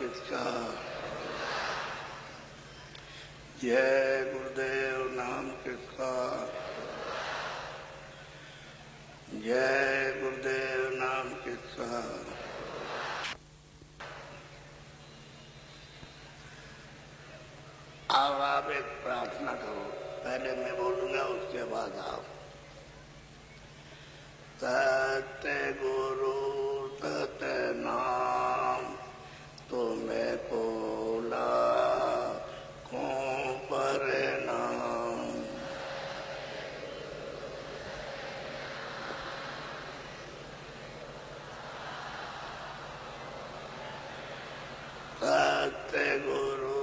किसका। जय गुरुदेव नाम किसका। जय गुरुदेव नाम किसका। अब आप एक प्रार्थना करो, पहले मैं बोलूंगा उसके बाद आप। सत्य गुरु सत्य नाम तुम्हें कोला को परिणाम। सत्य गुरु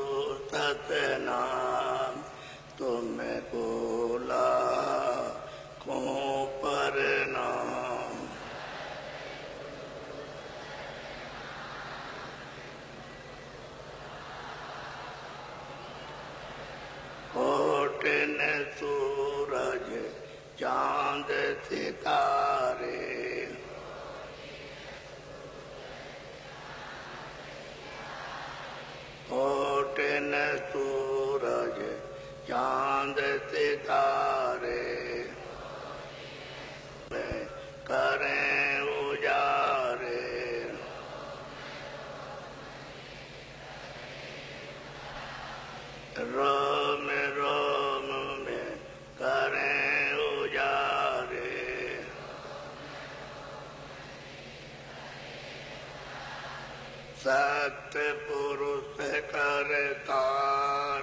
सत्य नाम तुम्हें कोला को परिणाम। कोटिन सूरज चांद सितारे कोटिन सूरज चांद सितारे करें उजारे। रोम रोम में करें उजारे। सत्य पुरुष करतार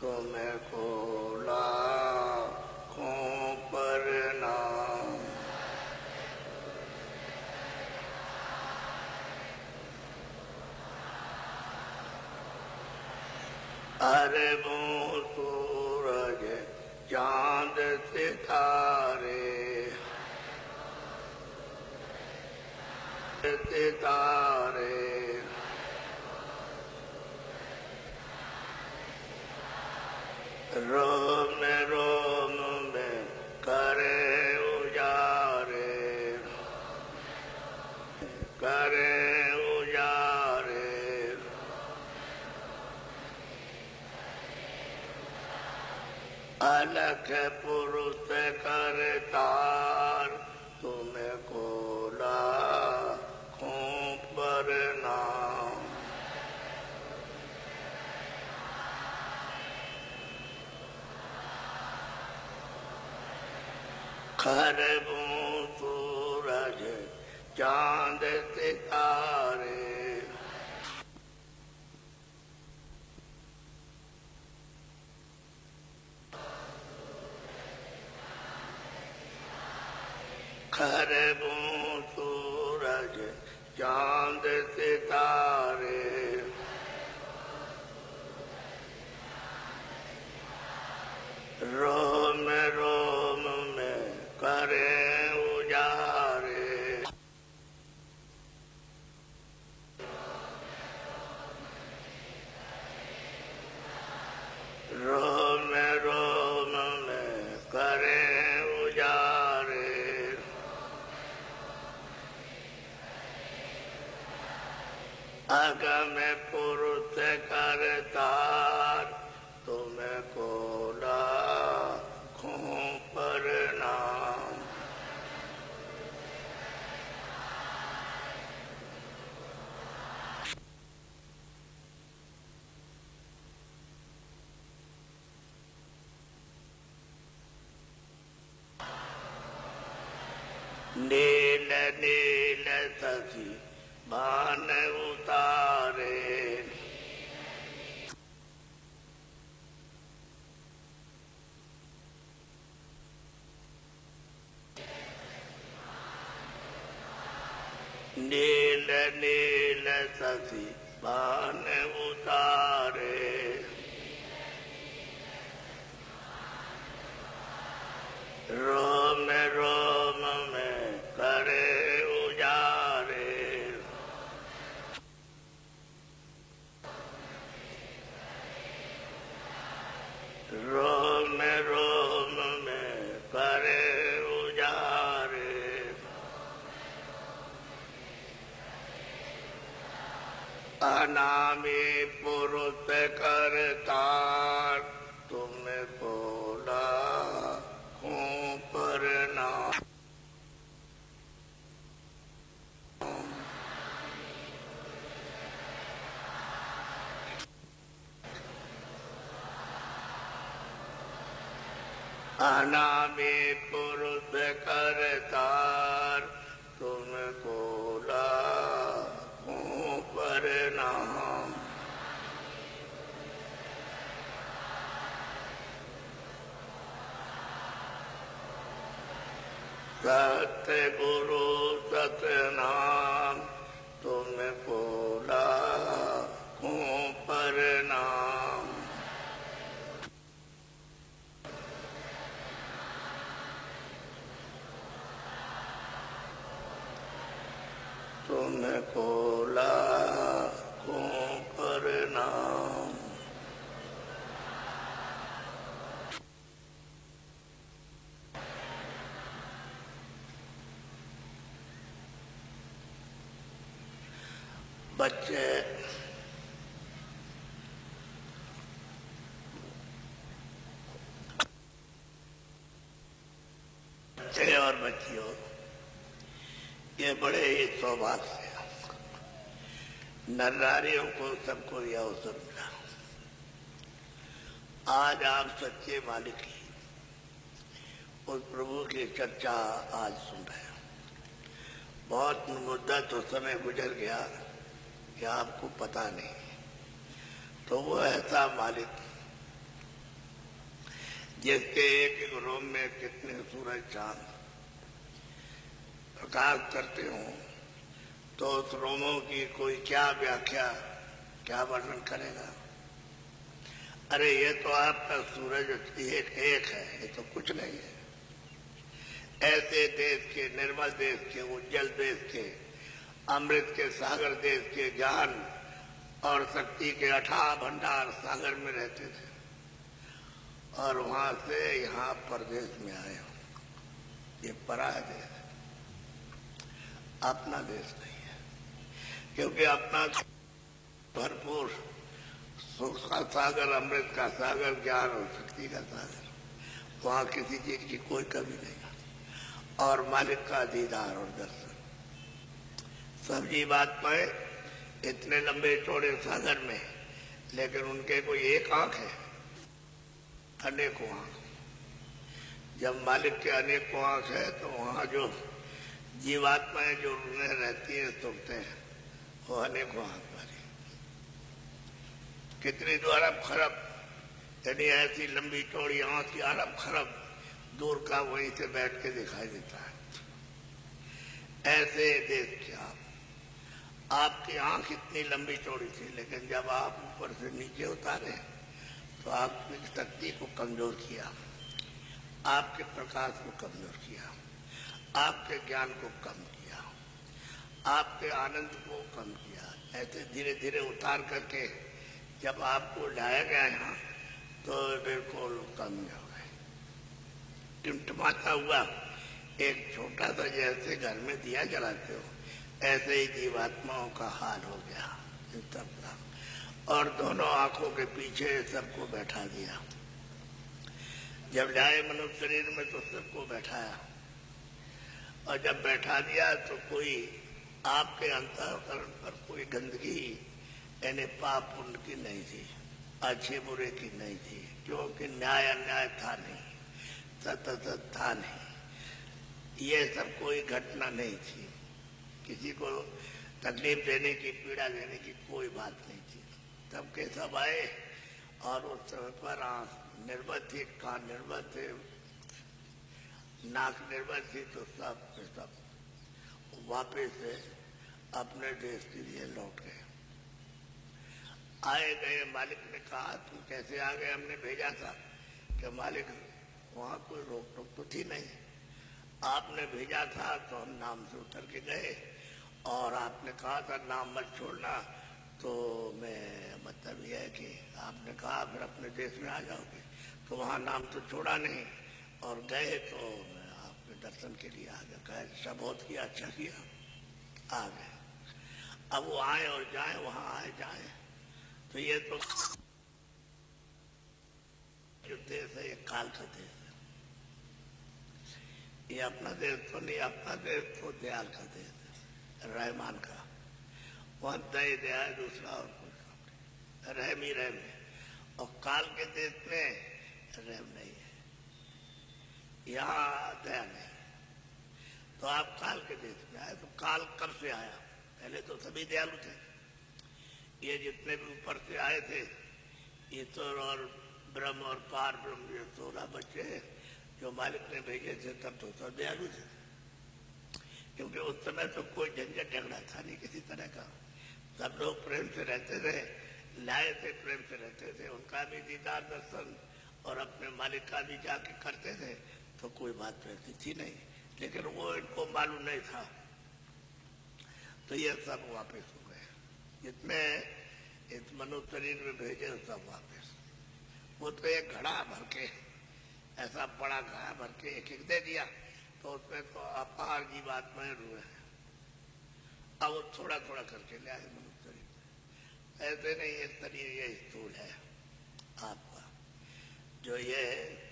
तुम्हें खोला को परिणाम। अरबों सूरज चांद सितारे सितारे रोम रोम में करे उजारे करे उजारे। अलख पुरुष करतार तुम्हें कोला को परिणाम। खरबों सूरज चांद सितारे खरबों सूरज चांद सितारे रोम रोम में करे उजारे। रोम रोम में करे उजारे। अगम पुरुष करतार तुम्हें कोला को परिणाम। नील नील शशि बान उतारे नील नील शशि बान उतारे। रोम रोम में करे उजारे। रोम रोम में करे उजारे। अनामी पुरुष करतार तुमने बोला हूँ पर नाम। अनामी पुरुष करतार तुमने बोला हूँ पर नाम। सत्य गुरु सतनाम तुमने बोला हूँ पर नाम। तुमने बोला हूँ पर नाम। बच्चे और बच्चियों, ये बड़े ही सौभाग्य से नर नारियों को सबको यह अवसर मिला। आज आप सच्चे मालिक की उस प्रभु की चर्चा आज सुन रहे हैं। बहुत मुद्दा तो समय गुजर गया कि आपको पता नहीं। तो वो ऐसा मालिक जिसके एक एक रोम में कितने सूरज चांद प्रकाश करते हों, तो उस रोमों की कोई क्या व्याख्या, क्या वर्णन करेगा। अरे ये तो आपका सूरज एक एक है, ये तो कुछ नहीं है। ऐसे देश के, निर्मल देश के, उज्जवल देश के, अमृत के सागर देश के ज्ञान और शक्ति के अथाह भंडार सागर में रहते थे, और वहां से यहाँ परदेश में आए हो। ये पराया देश है, अपना देश नहीं है। क्योंकि अपना भरपूर सुख का सागर, अमृत का सागर, ज्ञान और शक्ति का सागर, वहां किसी चीज की कोई कमी नहीं आती। और मालिक का दीदार और दर्शन। सब जीवात्माएं इतने लंबे चौड़े सागर में, लेकिन उनके कोई एक आंख है, अनेकों आंख। जब मालिक के अनेकों आंख है तो वहां जो जीवात्माएं जो उन्हें रहती है, सुनते हैं, वो अनेकों आंख वाली। कितनी तो अरब खरब, यानी ऐसी लंबी चौड़ी आंख की अरब खरब दूर का वहीं से बैठ के दिखाई देता है। ऐसे देख के आपकी आंख इतनी लंबी चौड़ी थी, लेकिन जब आप ऊपर से नीचे उतारे तो आपकी शक्ति को कमजोर किया, आपके प्रकाश को कमजोर किया, आपके ज्ञान को कम किया, आपके आनंद को कम किया। ऐसे धीरे धीरे उतार करके जब आपको लाया गया यहाँ, तो बिल्कुल कम हो गए। टिमटमाता हुआ एक छोटा सा, जैसे घर में दिया जलाते हो, ऐसे ही जीवात्माओं का हाल हो गया सबका। और दोनों आंखों के पीछे सबको बैठा दिया। जब लाए मनुष्य शरीर में तो सबको बैठाया, और जब बैठा दिया तो कोई आपके अंतःकरण पर कोई गंदगी, यानी पाप पुण्य की नहीं थी, अच्छे बुरे की नहीं थी, क्योंकि न्याय अन्याय था नहीं, सत्य था नहीं। ये सब कोई घटना नहीं थी, किसी को तकलीफ देने की, पीड़ा देने की कोई बात नहीं थी। सबके सब आए, और उस समय पर आंख निर्बल थी, कान निर्बल थे, नाक निर्बल थी, तो सब के सब वापिस से अपने देश के लिए लौट गए। आए गए, मालिक ने कहा तुम कैसे आ गए, हमने भेजा था। कि मालिक वहां कोई रोक टोक तो थी नहीं, आपने भेजा था तो हम नाम से उतर के गए, और आपने कहा था नाम मत छोड़ना, तो मैं मतलब यह है कि आपने कहा फिर अपने देश में आ जाओगे, तो वहाँ नाम तो छोड़ा नहीं, और गए तो मैं आपके दर्शन के लिए आ गया। कहा सब बहुत किया, अच्छा किया, आ गए। अब वो आए और जाए, वहां आए जाए, तो ये तो जो देश है ये काल का देश है। ये अपना देश तो नहीं, अपना देश तो दयाल का देश है, रहमान का। वहां दया दया है, दूसरा और कुछ रहम ही रहम है। और काल के देश में रहम नहीं है, यहाँ दया नहीं। तो आप काल के देश में आए, तो काल कब से आया? पहले तो सभी दयालु थे। ये जितने भी ऊपर से आए थे, ईश्वर और ब्रह्म और पार ब्रह्म, ये 16 बच्चे जो मालिक ने भेजे थे, तब तो सब दयालु थे। क्योंकि उस समय तो कोई झंझट झगड़ा था नहीं किसी तरह का। सब लोग प्रेम से रहते थे, लाए थे प्रेम से रहते थे। उनका भी दीदार दर्शन और अपने मालिक का भी जाके करते थे, तो कोई बात वैसी थी नहीं। लेकिन वो इनको मालूम नहीं था, तो ये सब वापस हो गए। जितने इस मनुष्य शरीर में भेजे सब वापस। वो तो एक घड़ा भर के, ऐसा बड़ा घड़ा भर के एक एक दे दिया, तो उसमें तो अपार जीवात्माएं रुए हैं। अब वो थोड़ा थोड़ा करके ले आए मनुष्य शरीर में। ऐसे नहीं, ये शरीर ये स्थूल है आपका। जो ये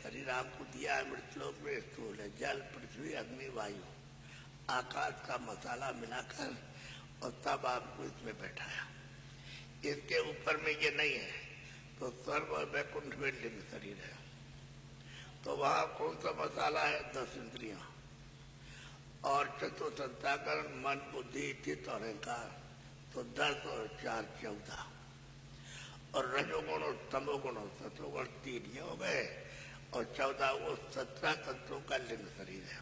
शरीर आपको दिया है मृतलोक में, स्थूल है। जल पृथ्वी अग्नि वायु आकाश का मसाला मिलाकर और तब आपको इसमें बैठाया। इसके ऊपर में ये नहीं है। तो स्वर्ग और वैकुंठ में लिंग शरीर है। तो वहां कौन सा मसाला है? 10 इंद्रियां और चतुर्थंताकरण, मन बुद्धि चित्त और अहंकार। तो 10 और 4 14। और रजोगुण और तमोगुण और सतोगुण 3 ये हो गए। और 14 वो 17 तत्वों का लिंग शरीर है।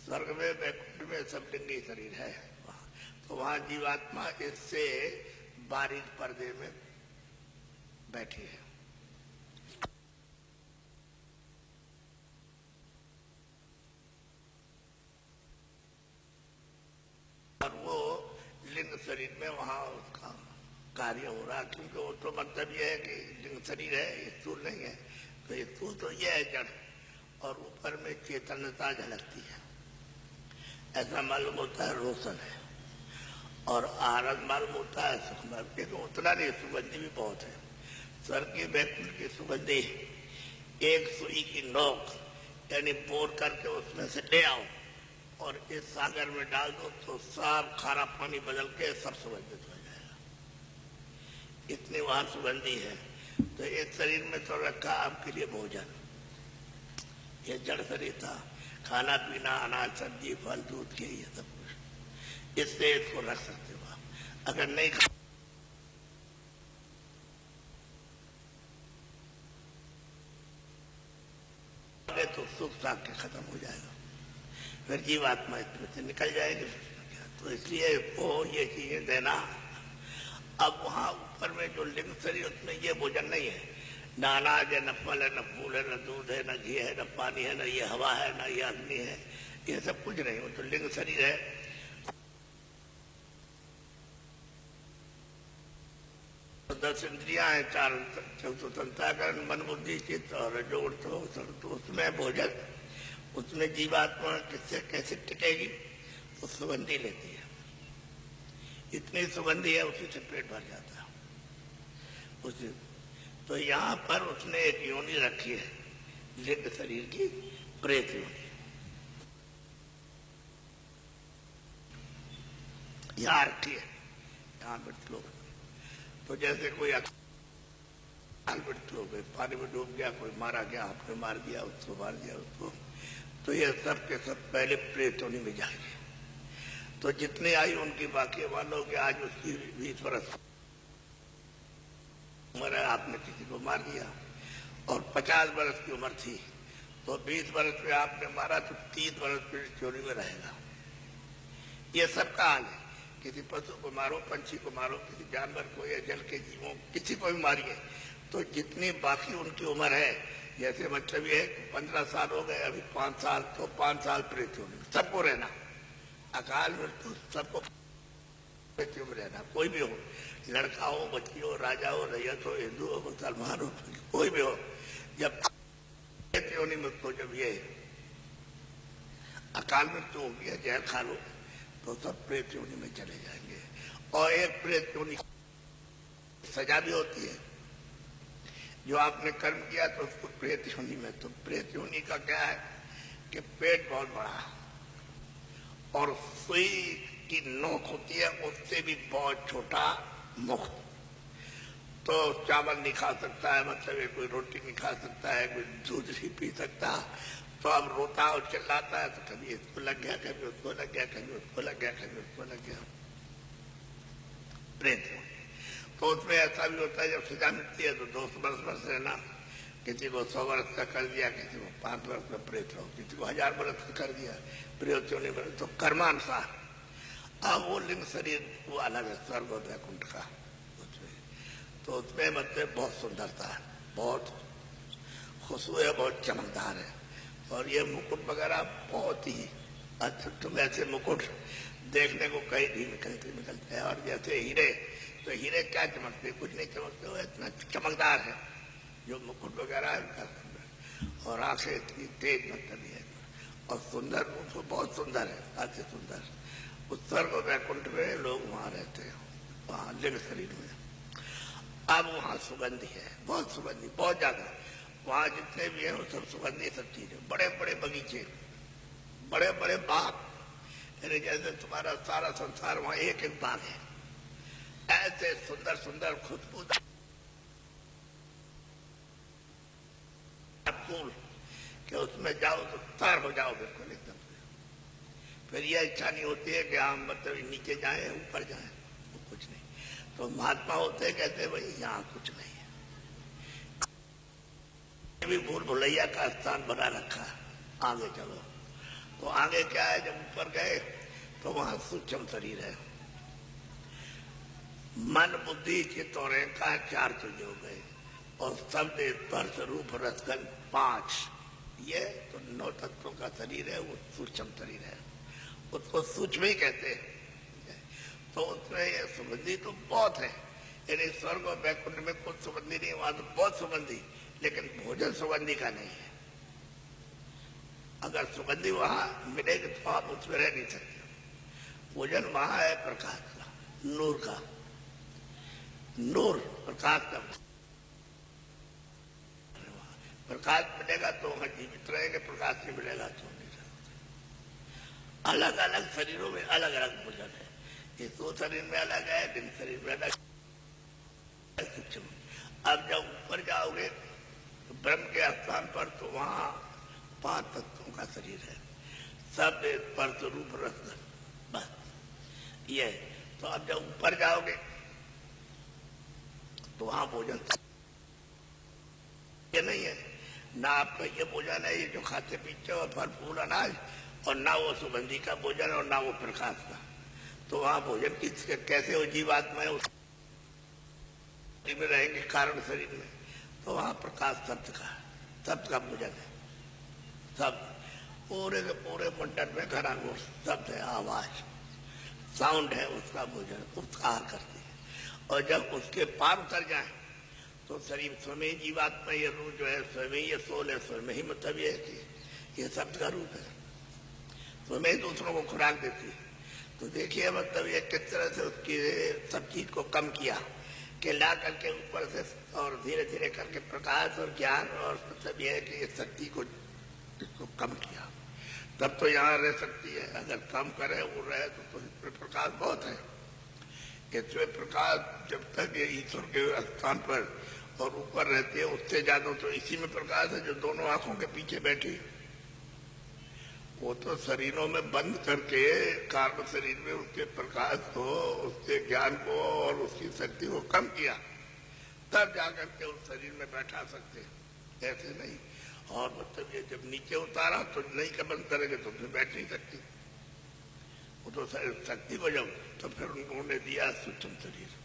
स्वर्ग में वैकुंठ में सब लिंगी शरीर है। तो वहां जीवात्मा इससे बारीक पर्दे में बैठी है। और वो लिंग शरीर में वहां उसका कार्य हो रहा, क्योंकि वो तो मतलब ये है कि लिंग शरीर है, स्थूल नहीं है। तो स्थूल तो ये है जड़, और ऊपर में चैतन्यता झलकती है, ऐसा मालूम होता है, रोशन है। और आनंद मालूम होता है, सुखमय। लेकिन उतना नहीं, सुगंधी भी बहुत है। स्वर्ग की वैकुंठ की सुगंधी, एक सुई की नोक यानी बोर करके उसमें से ले आओ और इस सागर में डाल दो, तो सब खारा पानी बदल के सब सुगंधित हो जाएगा। इतनी वहां सुगंधी है। तो एक शरीर में तो रखा आपके लिए भोजन, ये जड़ शरीर था। खाना पीना, अनाज सब्जी फल दूध के, ये सब कुछ इससे इसको रख सकते हो आप। अगर नहीं तो सुख साख के खत्म हो जाएगा, फिर जीवात्मा इसमें से निकल जाएगी। तो इसलिए वो ये चीजें देना। अब वहां ऊपर में जो लिंग शरीर, उसमें ये भोजन नहीं है। न अनाज है, न फल है, न फूल है, न दूध है, न घी है, न पानी है, न ये हवा है, न ये अग्नि है, ये सब कुछ नहीं। वो तो लिंग शरीर है। तो 10 इंद्रियां हैं, 4 चतुर्थंताकरण, मन बुद्धि चित्त और रजोगुण। तो उसमें भोजन, उसमें जीवात्मा किससे कैसे टिकेगी? तो सुगंधी लेती है। इतनी सुगंधी है, उसी से पेट भर जाता है उसी। तो यहाँ पर उसने एक योनि रखी है, लिंग शरीर की, प्रेत योनि। यहाँ रखी है, यहाँ मृत लोग। तो जैसे कोई मृत्यु हो गई, पानी में डूब गया, कोई मारा गया, आपने मार दिया उसको, मार दिया उसको, तो ये सब के सब पहले प्रेत योनि में जाएंगे। तो जितनी आई उनकी बाकी वालों के, आज उसकी 20 वर्ष उम्र है, आपने किसी को मार दिया और 50 वर्ष की उम्र थी, तो 20 वर्ष में आपने मारा, तो 30 वर्ष फिर चोरी में रहेगा। ये सबका हाल है। किसी पशु को मारो, पंछी को मारो, किसी जानवर को या जल के जीवों, किसी को भी मारिए, तो जितनी बाकी उनकी उम्र है, जैसे मतलब ये है कि 15 साल हो गए, अभी 5 साल, तो 5 साल प्रेत होने सबको रहना। अकाल मृत्यु सबको मृत्यु में रहना, कोई भी हो, लड़का हो, बच्ची हो, राजा हो, रैयत हो, हिंदू हो, मुसलमान हो, कोई भी हो। जब योनि मृत्यु, जब ये अकाल मृत्यु हो गया, जहर खा लो, तो सब प्रेत योनि में चले जाएंगे। और एक प्रेत योनि सजा भी होती है। जो आपने कर्म किया तो उसको प्रेत योनि में, तो प्रेत योनि का क्या है कि पेट बहुत बड़ा और सुई की नोक होती है, उससे भी बहुत छोटा मुख, तो चावल नहीं खा सकता है, मतलब कोई रोटी नहीं खा सकता है, कोई दूध नहीं पी सकता। तो अब रोता और चिल्लाता है, तो कभी इसको लग गया, कभी उसको लग गया, कभी उसको लग गया, कभी उसको लग गया। प्रेत तो उसमें ऐसा भी होता है, जब सजा मिलती है तो 200 वर्ष रहना, किसी को 100 वर्ष का कर दिया, किसी को 5 वर्ष का प्रेत रहो, किसी को 1000 वर्ष का कर दिया प्रेत होने पर, तो कर्मानुसार। अब वो लिंग शरीर वो अलग है, स्वर्ग और वैकुंठ का, तो उसमें मतलब बहुत सुंदरता है, बहुत खुशबू है, बहुत चमकदार है। और ये मुकुट वगैरह बहुत ही अच्छा, तुम ऐसे मुकुट देखने को कहीं नहीं निकलते हैं। और जैसे हीरे, तो हीरे क्या चमकते, कुछ नहीं चमकते, वो इतना चमकदार है जो मुकुट वगैरह है। और आंखें इतनी तेज मतलब है, और सुंदर, तो बहुत सुंदर है, अति सुंदर। उस स्वर्ग और वैकुंठ में लोग वहां रहते हैं, वहां लिंग शरीर में। अब वहां सुगंधी है, बहुत सुगंधी, बहुत ज्यादा। वहां जितने भी हैं वो सब सुगंधी सब चीजें, बड़े बड़े बगीचे, बड़े बड़े बाग, यानी जैसे तुम्हारा सारा संसार वहां एक एक बाग है। ऐसे सुंदर सुंदर खुशबूदार फूल कि उसमें जाओ तो तार हो जाओ बिल्कुल एकदम से। फिर यह इच्छा नहीं होती है कि हम मतलब नीचे जाएं, ऊपर जाएं, वो कुछ नहीं। तो महात्मा होते कहते भाई यहाँ कुछ नहीं है, भी भूल भुलैया का स्थान बना रखा है, आगे चलो। तो आगे क्या है, जब ऊपर गए तो वहां सूक्ष्म शरीर है, मन बुद्धि चित्त और अहंकार 4 चीजें हो गए, और शब्द स्पर्श रूप रसगंध 5, ये तो 9 तत्वों का शरीर है, वो सूक्ष्म शरीर है, उसको सूक्ष्म ही कहते हैं। तो उसमें ये सुगंधी तो बहुत है, यानी स्वर्ग और वैकुंठ में कुछ सुगंधी नहीं, वहां तो बहुत सुगंधी, लेकिन भोजन सुगंधी का नहीं है। अगर सुगंधी वहां मिलेगी तो आप उसमें रह नहीं सकते। भोजन वहां है प्रकाश का, नूर का, नूर प्रकाश का। प्रकाश मिलेगा तो वहां जीवित रहेंगे, प्रकाश नहीं मिलेगा तो नहीं रहेगा। अलग अलग शरीरों में अलग अलग भोजन है, इस 2 शरीर में अलग है, दिन शरीर में अलग। अब जब ऊपर जाओगे तो ब्रह्म के स्थान पर, तो वहां 5 तत्वों का शरीर है, सब स्पर्श रूप रस, बस ये। तो अब जब ऊपर जाओगे तो वहां भोजन ये नहीं है ना, आपका ये भोजन है ये जो खाते पीते और फल फूल अनाज, और ना वो सुगंधी का भोजन और ना वो प्रकाश का। तो वहां भोजन किस कैसे हो, जीवात्मा है उस में रहेंगे कारण शरीर में, तो वहां प्रकाश शब्द का भोजन है। शब्द पूरे के पूरे मंडल में घराघोर शब्द है, आवाज, साउंड है, उसका भोजन, उसका आहार करती है। और जब उसके पार उतर जाए तो शरीर स्वयं जीवात्मा, ये रूप जो है स्वयं ये सोल है, स्वयं ही मतलब ये है कि ये शब्द का रूप है, स्वयं दूसरों को खुराक देती है। तो देखिए मतलब ये किस तरह से उसकी सब चीज को कम किया कि ला करके ऊपर से, और धीरे धीरे करके प्रकाश और ज्ञान, और मतलब यह है कि इस शक्ति को इसको कम किया, तब तो यहाँ रह सकती है। अगर कम करे वो रहे तो इसमें प्रकाश बहुत है। इसमें प्रकाश जब तक ये ईश्वर के स्थान पर और ऊपर रहती है, उससे ज्यादा तो इसी में प्रकाश है जो दोनों आंखों के पीछे बैठी। वो तो शरीरों में बंद करके कारण शरीर में उसके प्रकाश को, उसके ज्ञान को और उसकी शक्ति को कम किया, तब जाकर के उस शरीर में बैठा सकते, ऐसे नहीं। और मतलब ये जब नीचे उतारा तो नहीं का बंद करेंगे तो उसमें बैठ नहीं सकती, वो तो शक्ति को जब, तो फिर उन्होंने दिया सूक्ष्म शरीर,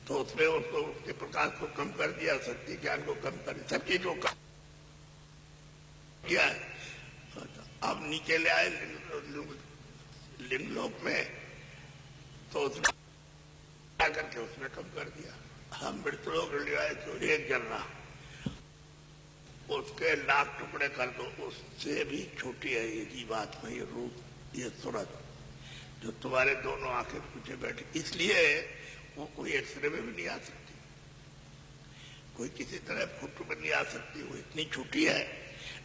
तो उसमें उसको उसके प्रकाश को कम कर दिया, शक्ति ज्ञान को कम कर दिया, सब चीज को कम किया है। अब नीचे ले आए लिंग लोक में, तो उसमें करके उसमें कम कर दिया। हम मृत लोग ले आए तो एक जर्रा, उसके लाख टुकड़े कर दो, उससे भी छोटी है ये जीवात्मा, ये रूप, ये सूरत, जो तुम्हारे दोनों आंखें पीछे बैठी, इसलिए वो कोई एक्सरे में भी नहीं आ सकती, कोई किसी तरह फोटो में नहीं आ सकती, वो इतनी छोटी है।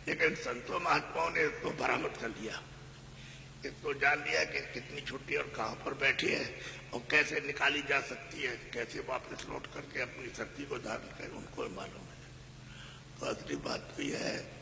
लेकिन संतों महात्माओं ने इसको बरामद कर लिया, इसको जान लिया कि कितनी छोटी और कहां पर बैठी है और कैसे निकाली जा सकती है, कैसे वापस लौट करके अपनी शक्ति को धारण कर, उनको मालूम है। तो असली बात तो यह है